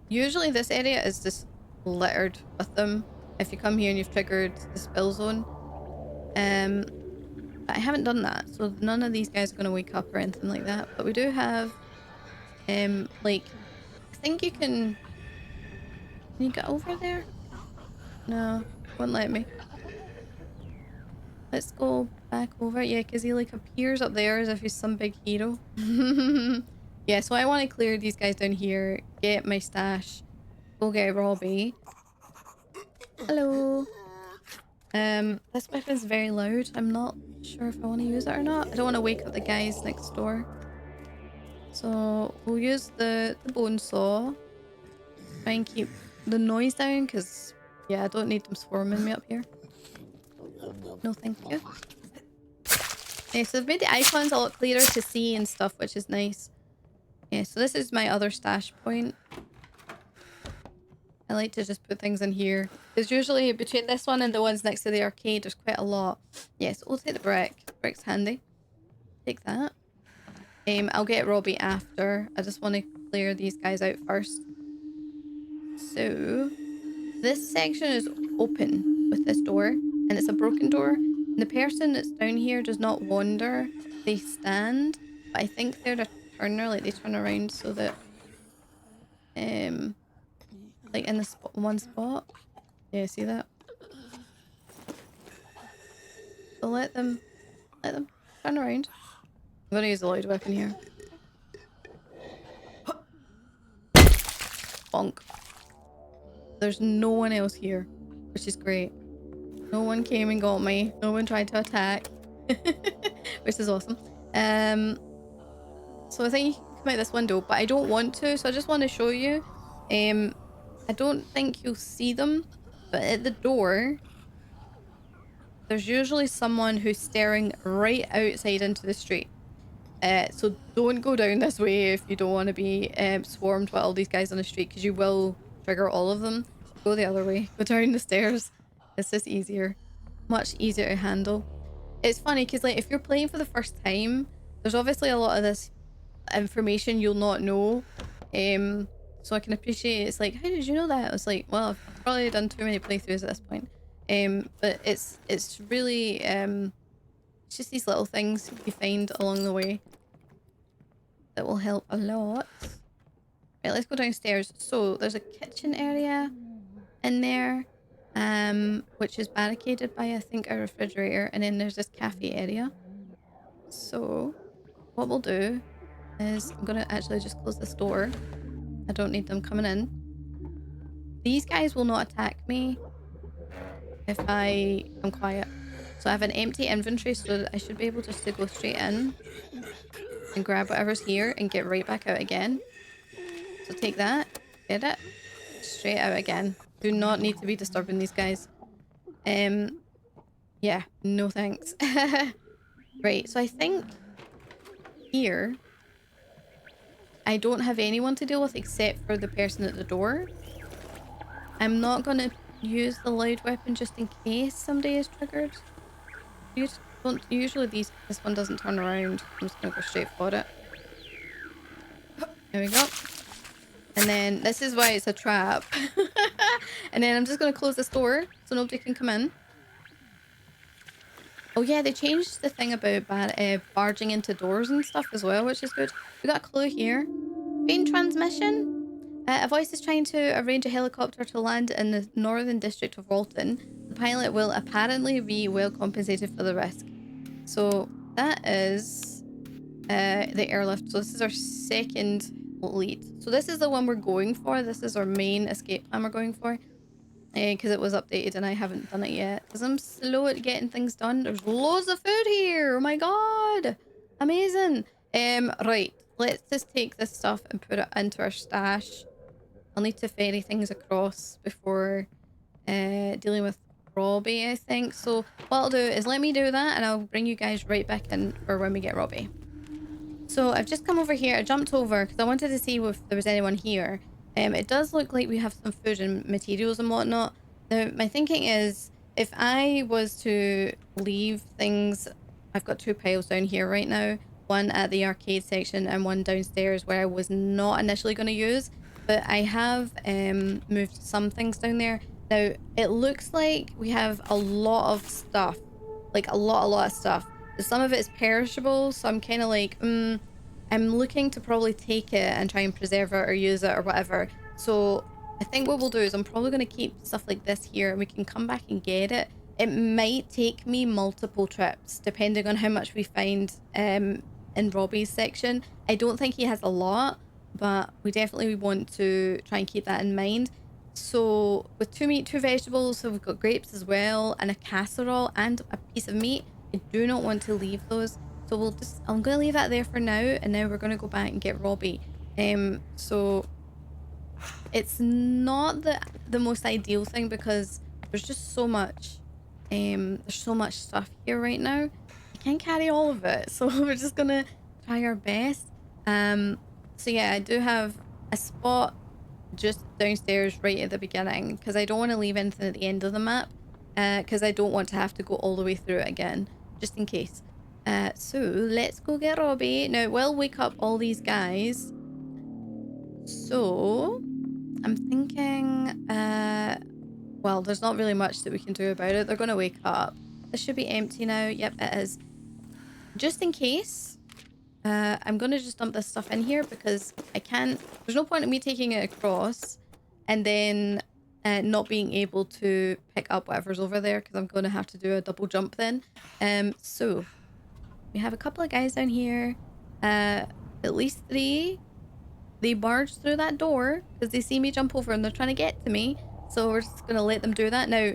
[SPEAKER 1] usually this area is just littered with them. If you come here and you've triggered the spill zone. But I haven't done that, so none of these guys are going to wake up or anything like that. But we do have, like, I think you can you get over there? No, won't let me. Let's go back over. Yeah, because he, like, appears up there as if he's some big hero. Yeah, so I want to clear these guys down here, get my stash, go get Robbie. Hello. This weapon's very loud. I'm not sure if I want to use it or not. I don't want to wake up the guys next door. So we'll use the bone saw. Try and keep the noise down because, yeah, I don't need them swarming me up here. No, thank you. Yeah, so they've made the icons a lot clearer to see and stuff, which is nice. Yeah, so this is my other stash point. I like to just put things in here. Because usually between this one and the ones next to the arcade, there's quite a lot. Yeah, so we'll take the brick. Brick's handy. Take that. I'll get Robbie after. I just want to clear these guys out first. So, this section is open with this door, and it's a broken door. And the person that's down here does not wander, they stand. But I think they're a turner, like they turn around so that, like in the one spot. Yeah, see that? So let them turn around. I'm gonna use the loud weapon here. Bonk. There's no one else here, which is great. No one came and got me. No one tried to attack, which is awesome. So I think you can come out this window, but I don't want to. So I just want to show you. I don't think you'll see them, but at the door, there's usually someone who's staring right outside into the street. So don't go down this way if you don't want to be swarmed by all these guys on the street, because you will trigger all of them. Go the other way. Go down the stairs. It's just easier. Much easier to handle. It's funny because, like, if you're playing for the first time, there's obviously a lot of this information you'll not know. So I can appreciate it's like, how did you know that? I was like, well, I've probably done too many playthroughs at this point. But it's really it's just these little things you find along the way that will help a lot. Right, let's go downstairs. So there's a kitchen area in there, which is barricaded by, I think, a refrigerator, and then there's this cafe area. So what we'll do is I'm gonna actually just close this door. I don't need them coming in. These guys will not attack me if I am quiet. So I have an empty inventory, so that I should be able just to go straight in and grab whatever's here and get right back out again. So take that, get it, straight out again. Do not need to be disturbing these guys. Yeah, no thanks. Right, so I think here I don't have anyone to deal with except for the person at the door. I'm not gonna use the loud weapon just in case somebody is triggered. You don't usually this one doesn't turn around. I'm just gonna go straight for it. There we go. And then this is why it's a trap. And then I'm just gonna close this door so nobody can come in. Oh yeah, they changed the thing about barging into doors and stuff as well, which is good. We got a clue here. Faint transmission. A voice is trying to arrange a helicopter to land in the northern district of Walton. The pilot will apparently be well compensated for the risk. So that is the airlift. So this is our second lead. So this is the one we're going for. This is our main escape plan we're going for. Because it was updated and I haven't done it yet. Because I'm slow at getting things done. There's loads of food here. Oh my god. Amazing. Right. Let's just take this stuff and put it into our stash. I'll need to ferry things across before dealing with Robbie, I think. So what I'll do is let me do that and I'll bring you guys right back in for when we get Robbie. So I've just come over here. I jumped over because I wanted to see if there was anyone here. It does look like we have some food and materials and whatnot. Now, my thinking is if I was to leave things, I've got two piles down here right now, one at the arcade section and one downstairs where I was not initially going to use, but I have moved some things down there. Now, it looks like we have a lot of stuff, like a lot of stuff. Some of it is perishable, so I'm kind of like, I'm looking to probably take it and try and preserve it or use it or whatever. So I think what we'll do is I'm probably going to keep stuff like this here and we can come back and get it. It might take me multiple trips depending on how much we find in Robbie's section. I don't think he has a lot, but we definitely want to try and keep that in mind. So with 2 meat, 2 vegetables, so we've got grapes as well and a casserole and a piece of meat. I do not want to leave those. So I'm going to leave that there for now. And now we're going to go back and get Robbie. So it's not the most ideal thing because there's just so much, there's so much stuff here right now. I can't carry all of it. So we're just going to try our best. So yeah, I do have a spot just downstairs right at the beginning because I don't want to leave anything at the end of the map because I don't want to have to go all the way through it again, just in case. So let's go get Robbie. Now, we'll wake up all these guys. So I'm thinking, well, there's not really much that we can do about it. They're going to wake up. This should be empty now. Yep, it is. Just in case, I'm going to just dump this stuff in here because I can't, there's no point in me taking it across and then not being able to pick up whatever's over there because I'm going to have to do a double jump then. So we have a couple of guys down here, at least 3. They barged through that door because they see me jump over and they're trying to get to me. So we're just going to let them do that. Now,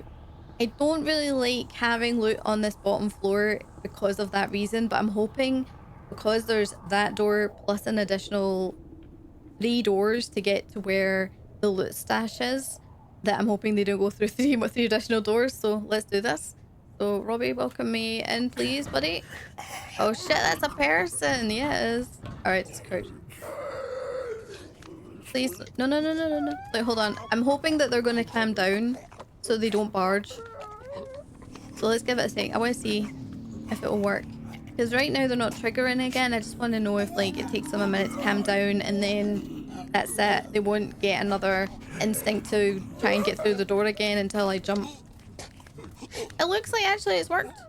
[SPEAKER 1] I don't really like having loot on this bottom floor because of that reason, but I'm hoping because there's that door plus an additional 3 doors to get to where the loot stash is, that I'm hoping they don't go through 3 additional doors. So let's do this. So Robbie, welcome me in, please, buddy. Oh shit, that's a person. Yes. All right, just crouch. Please, no. Wait, hold on. I'm hoping that they're going to calm down so they don't barge. So let's give it a sec. I want to see if it will work. Because right now they're not triggering again. I just want to know if like it takes them a minute to calm down and then that's it. They won't get another instinct to try and get through the door again until I jump. It looks like actually it's worked.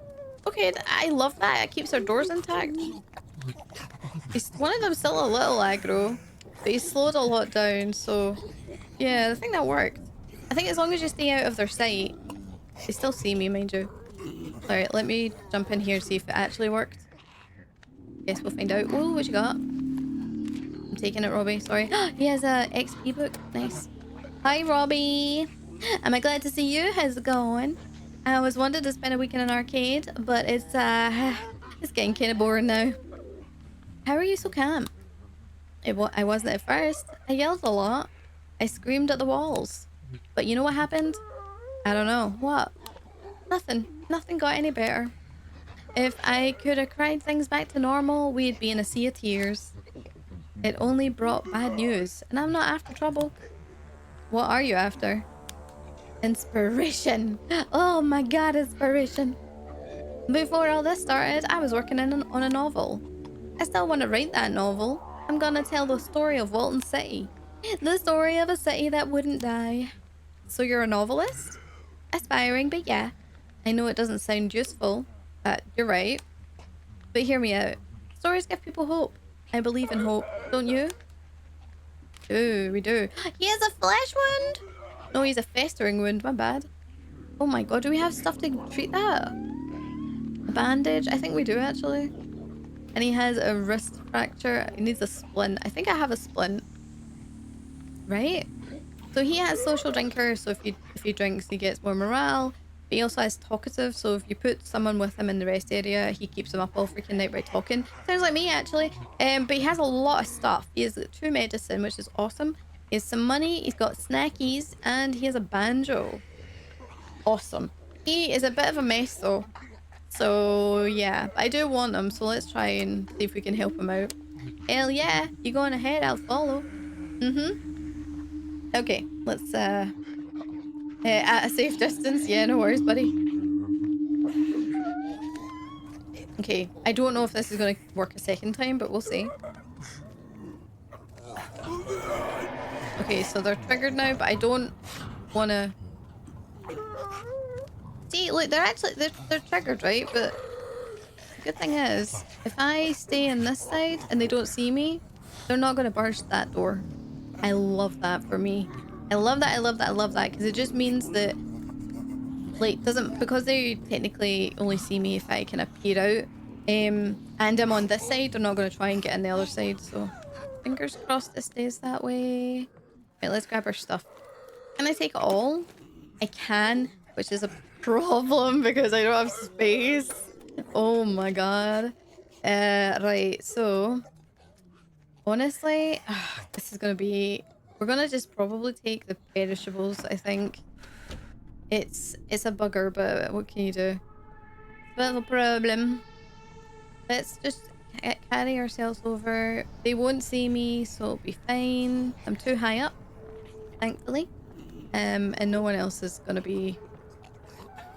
[SPEAKER 1] Okay, I love that. It keeps our doors intact. One of them's still a little aggro, but he's slowed a lot down, so yeah, I think that worked. I think as long as you stay out of their sight. They still see me, mind you. Alright, let me jump in here and see if it actually worked. Guess we'll find out. Oh, what you got? I'm taking it, Robbie, sorry. He has a XP book. Nice. Hi, Robbie. Am I glad to see you? How's it going? I always wanted to spend a week in an arcade, but it's getting kind of boring now. How are you so calm? I wasn't at first. I yelled a lot. I screamed at the walls. But you know what happened? I don't know. What? Nothing. Nothing got any better. If I could have cried things back to normal, we'd be in a sea of tears. It only brought bad news, and I'm not after trouble. What are you after? Inspiration. Oh my god, inspiration. Before all this started, I was working on a novel. I still want to write that novel. I'm gonna tell the story of Walton City. The story of a city that wouldn't die. So you're a novelist? Aspiring, but yeah. I know it doesn't sound useful. You're right. But hear me out. Stories give people hope. I believe in hope. Don't you? Ooh, we do. He has a flesh wound? No, he's a festering wound. My bad. Oh my god, do we have stuff to treat that? A bandage? I think we do, actually. And he has a wrist fracture. He needs a splint. I think I have a splint. Right? So he has social drinker, so if he drinks, he gets more morale. But he also has talkative, so if you put someone with him in the rest area, he keeps them up all freaking night by talking. Sounds like me, actually. But he has a lot of stuff. He has 2 medicine, which is awesome. He has some money, he's got snackies, and he has a banjo. Awesome. He is a bit of a mess though. So yeah, but I do want him. So let's try and see if we can help him out. Hell yeah, you going ahead? I'll follow. Mm-hmm. Okay, let's at a safe distance. Yeah, no worries, buddy. Okay, I don't know if this is gonna work a second time, but we'll see. Okay, so they're triggered now, but I don't wanna see. Look, they're actually they're triggered, right? But the good thing is, if I stay on this side and they don't see me, they're not gonna burst that door. I love that for me. I love that. I love that. I love that because it just means that like doesn't because they technically only see me if I kind of peer out. And I'm on this side. They're not going to try and get on the other side. So fingers crossed it stays that way. Right, let's grab our stuff. Can I take it all? I can, which is a problem because I don't have space. Oh my god. Right. So honestly, this is gonna be. We're gonna just probably take the perishables. I think it's a bugger, but what can you do? It's a bit of a problem. Let's just carry ourselves over. They won't see me, so it'll be fine. I'm too high up, thankfully. And no one else is gonna be.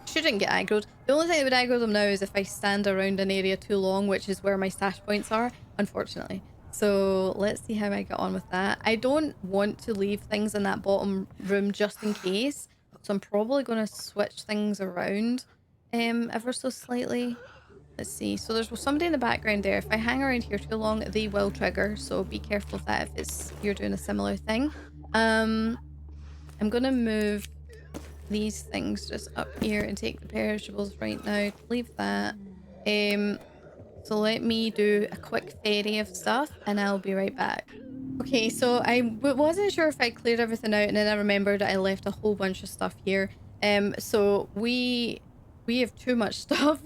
[SPEAKER 1] Shouldn't get aggroed. The only thing that would aggro them now is if I stand around an area too long, which is where my stash points are, unfortunately. So let's see how I get on with that. I don't want to leave things in that bottom room just in case. So I'm probably going to switch things around ever so slightly. Let's see. So there's somebody in the background there. If I hang around here too long, they will trigger. So be careful of that if you're doing a similar thing. I'm going to move these things just up here and take the perishables right now. Leave that. So let me do a quick ferry of stuff and I'll be right back. Okay, so I wasn't sure if I cleared everything out and then I remembered I left a whole bunch of stuff here. So we have too much stuff.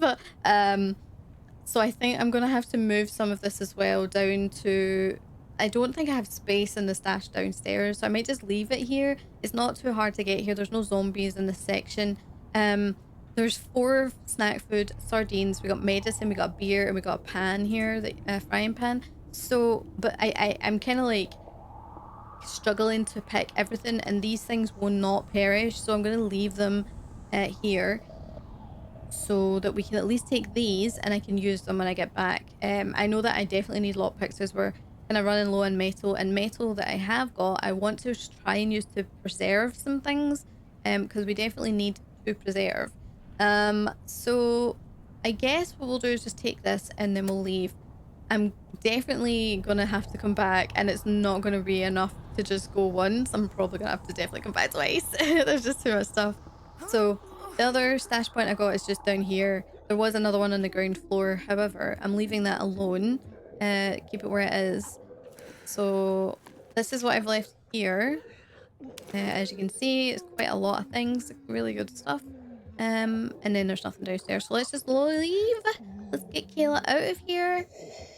[SPEAKER 1] So I think I'm gonna have to move some of this as well down to. I don't think I have space in the stash downstairs, so I might just leave it here. It's not too hard to get here. There's no zombies in this section. There's 4 snack food, sardines, we got medicine, we got beer, and we got a pan here, the frying pan. So, but I'm kind of like struggling to pick everything, and these things will not perish, so I'm going to leave them here so that we can at least take these and I can use them when I get back. I know that I definitely need lockpicks as we're kind of running low on metal, and metal that I have got I want to try and use to preserve some things because we definitely need to preserve. So I guess what we'll do is just take this and then we'll leave. I'm definitely gonna have to come back and it's not gonna be enough to just go once. I'm probably gonna have to definitely come back twice. There's just too much stuff. So the other stash point I got is just down here. There was another one on the ground floor. However, I'm leaving that alone. Keep it where it is. So this is what I've left here. As you can see, it's quite a lot of things. Really good stuff. And then there's nothing downstairs. So let's just leave. Let's get Kayla out of here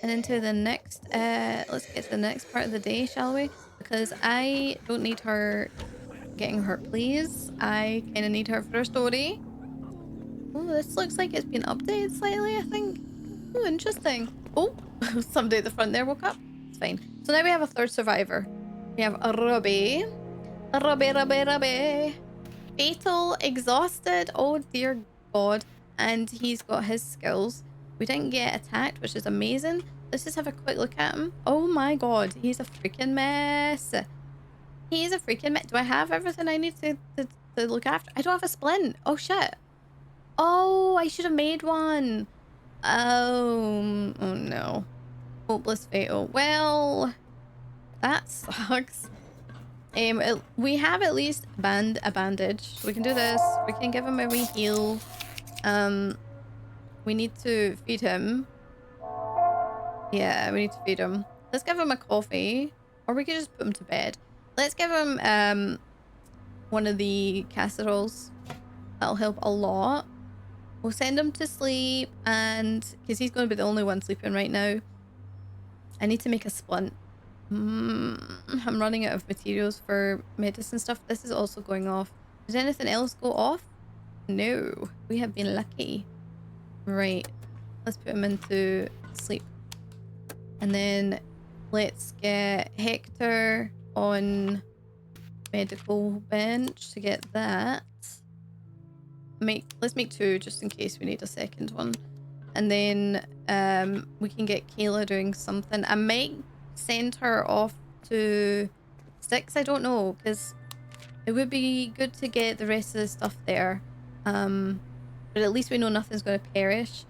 [SPEAKER 1] and into the next let's get to the next part of the day, shall we? Because I don't need her getting hurt, please. I kind of need her for a story. Oh, this looks like it's been updated slightly, I think. Oh, interesting. Oh, somebody at the front there woke up. It's fine. So now we have a third survivor. We have a Robbie. Robbie. Fatal, exhausted. Oh dear god. And he's got his skills. We didn't get attacked, which is amazing. Let's just have a quick look at him. Oh my god, he's a freaking mess. He's a freaking mess. Do I have everything I need to look after? I don't have a splint. Oh shit. Oh, I should have made one. Oh no. Hopeless fatal. Well, that sucks. We have at least a bandage. So we can do this. We can give him a wee heal. We need to feed him. Yeah, we need to feed him. Let's give him a coffee. Or we could just put him to bed. Let's give him one of the casseroles. That'll help a lot. We'll send him to sleep, and because he's going to be the only one sleeping right now. I need to make a splint. I'm running out of materials for medicine stuff. This is also going off. Does anything else go off? No, we have been lucky. Right, let's put him into sleep. And then let's get Hector on medical bench to get that. Let's make 2 just in case we need a second one. And then we can get Kayla doing something. I might send her off to Styx, I don't know, because it would be good to get the rest of the stuff there. But at least we know nothing's going to perish.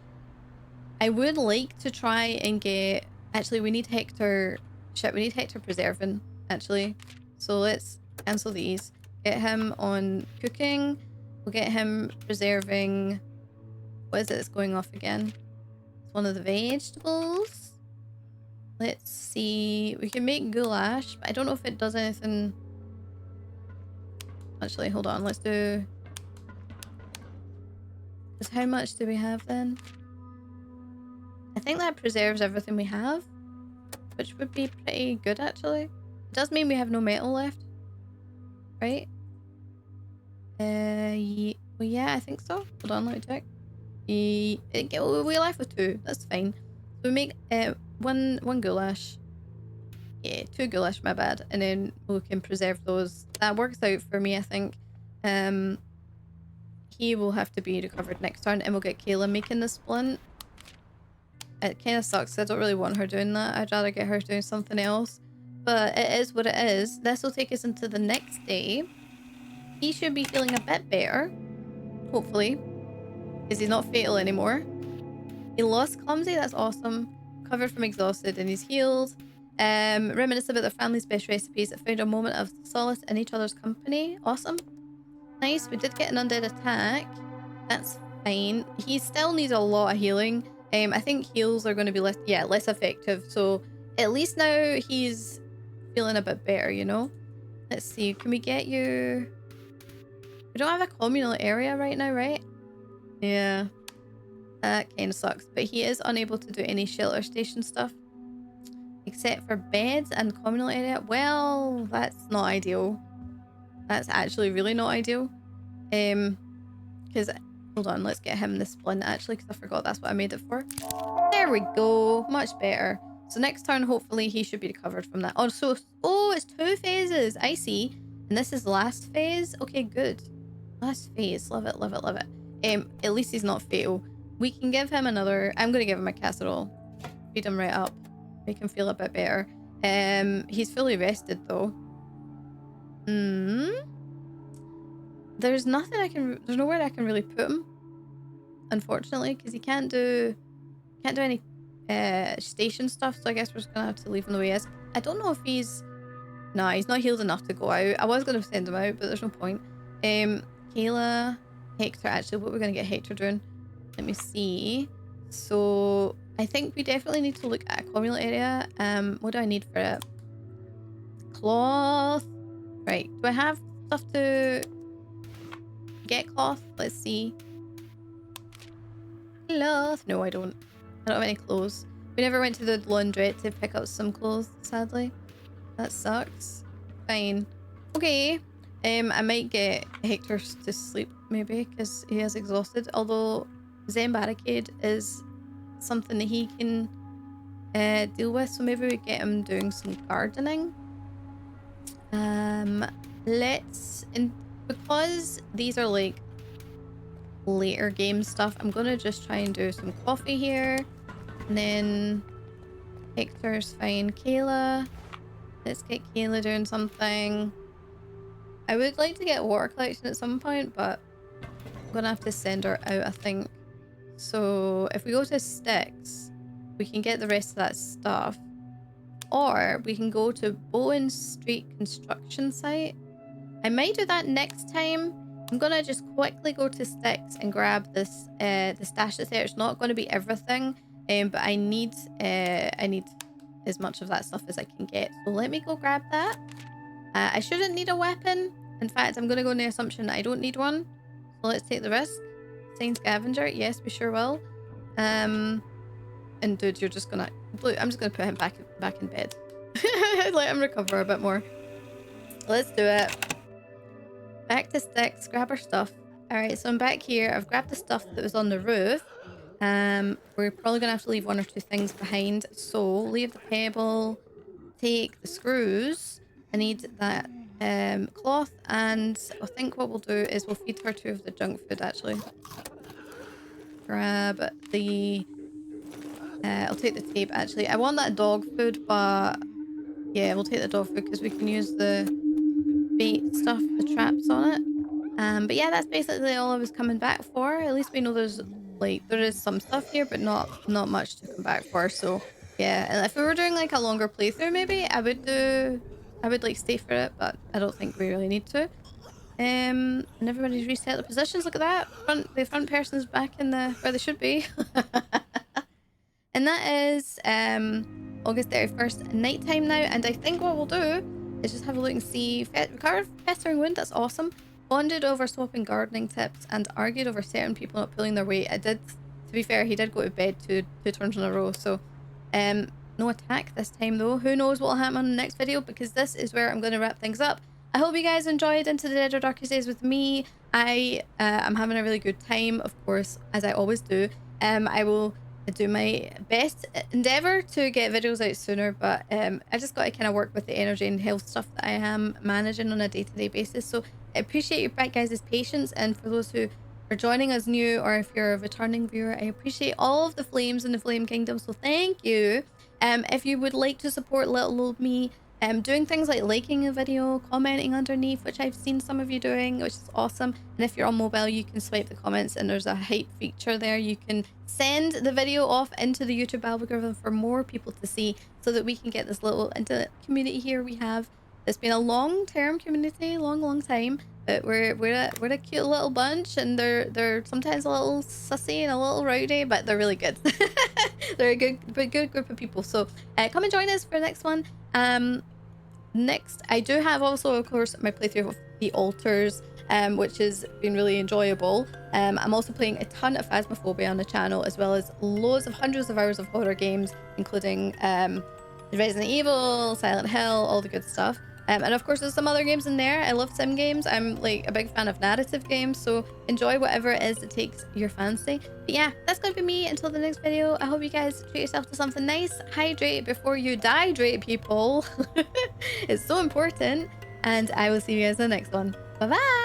[SPEAKER 1] I would like to try and get... Actually, we need Hector... Shit, we need Hector preserving, actually. So let's cancel these. Get him on cooking. We'll get him preserving... What is it that's going off again? It's one of the vegetables. Let's see. We can make goulash, but I don't know if it does anything... Actually, hold on. Let's do... Because how much do we have then? I think that preserves everything we have, which would be pretty good, actually. It does mean we have no metal left, right? Well, yeah, I think so. Hold on, let me check. We're left with 2. That's fine. So we make one goulash. Yeah, 2 goulash, my bad. And then we can preserve those. That works out for me, I think. He will have to be recovered next turn, and we'll get Kayla making the splint. It kind of sucks. I don't really want her doing that. I'd rather get her doing something else. But it is what it is. This will take us into the next day. He should be feeling a bit better. Hopefully. Because he's not fatal anymore. He lost clumsy. That's awesome. Recovered from exhausted and he's healed. Reminisce about their family's best recipes that found a moment of solace in each other's company. Awesome. Nice. We did get an undead attack. That's fine. He still needs a lot of healing. I think heals are going to be less effective. So at least now he's feeling a bit better, you know? Let's see. Can we get you... We don't have a communal area right now, right? Yeah. That kind of sucks. But he is unable to do any shelter station stuff. Except for beds and communal area. Well, that's not ideal. That's actually really not ideal. Because... Hold on, let's get him the splint actually, because I forgot that's what I made it for. There we go. Much better. So next turn, hopefully, he should be recovered from that. Oh, it's 2 phases. I see. And this is last phase. Okay, good. Last phase. Love it, love it, love it. At least he's not fatal. We can give him another... I'm going to give him a casserole. Feed him right up. Make him feel a bit better. He's fully rested, though. There's nothing there's nowhere I can really put him, unfortunately, because he can't do any station stuff, so I guess we're just gonna have to leave him the way he is. I don't know if he's not healed enough to go out. I was gonna send him out, but there's no point. Kayla, Hector, actually, what we're gonna get Hector doing? Let me see. So I think we definitely need to look at a communal area. What do I need for it? Cloth. Right, do I have stuff to get cloth? Let's see. Cloth. No, I don't. I don't have any clothes. We never went to the laundrette to pick up some clothes, sadly. That sucks. Fine. Okay. I might get Hector to sleep, maybe, because he is exhausted. Although Zen Barricade is something that he can deal with, so maybe we get him doing some gardening. Because these are like later game stuff, I'm gonna just try and do some coffee here, and then Hector's fine. Kayla, let's get Kayla doing something. I would like to get water collection at some point, but I'm gonna have to send her out, I think. So if we go to Styx, we can get the rest of that stuff, or we can go to Bowen Street construction site. I might do that next time. I'm gonna just quickly go to Styx and grab this the stash that's there. It's not going to be everything, but I need as much of that stuff as I can get. So let me go grab that. I shouldn't need a weapon. In fact, I'm gonna go on the assumption that I don't need one. So let's take the risk. Sign scavenger. Yes, we sure will. And dude, you're just gonna... I'm just gonna put him back in bed. Let him recover a bit more. Let's do it. Back to Styx, grab our stuff. All right, so I'm back here. I've grabbed the stuff that was on the roof. We're probably gonna have to leave one or two things behind. So leave the pebble, take the screws. I need that cloth, and I think what we'll do is we'll feed her two of the junk food actually. Grab the I'll take the tape actually. I want that dog food, but yeah, we'll take the dog food because we can use the bait stuff, the traps on it. But yeah, that's basically all I was coming back for. At least we know there's like there is some stuff here, but not much to come back for. So yeah, and if we were doing like a longer playthrough, maybe I would like stay for it, but I don't think we really need to. And everybody's reset the positions. Look at that. The front person's back in the where they should be. And that is August 31st nighttime now. And I think what we'll do is just have a look and see. Recovered festering wound, that's awesome. Bonded over swapping gardening tips and argued over certain people not pulling their weight. I did, to be fair, he did go to bed two turns in a row. So no attack this time though. Who knows what will happen on the next video, because this is where I'm going to wrap things up. I hope you guys enjoyed Into the Dead or Darkest Days with me. I'm having a really good time, of course, as I always do. I will do my best endeavor to get videos out sooner, but I just got to kind of work with the energy and health stuff that I am managing on a day-to-day basis. So I appreciate you guys' patience, and for those who are joining us new, or if you're a returning viewer, I appreciate all of the flames in the Flame Kingdom, so thank you. If you would like to support little old me, doing things like liking a video, commenting underneath, which I've seen some of you doing, which is awesome. And if you're on mobile, you can swipe the comments and there's a hype feature there. You can send the video off into the YouTube algorithm for more people to see, so that we can get this little into community here we have. It's been a long-term community, long time, but we're a cute little bunch, and they're sometimes a little sussy and a little rowdy, but they're really good. They're a good group of people. So come and join us for the next one. Next, I do have also, of course, my playthrough of the altars, which has been really enjoyable. I'm also playing a ton of Phasmophobia on the channel, as well as hundreds of hours of horror games, including Resident Evil, Silent Hill, all the good stuff. And of course, there's some other games in there. I love sim games. I'm like a big fan of narrative games, so enjoy whatever it is that takes your fancy. But yeah, that's gonna be me until the next video. I hope you guys treat yourself to something nice. Hydrate before you dehydrate, people. It's so important. And I will see you guys in the next one. Bye bye.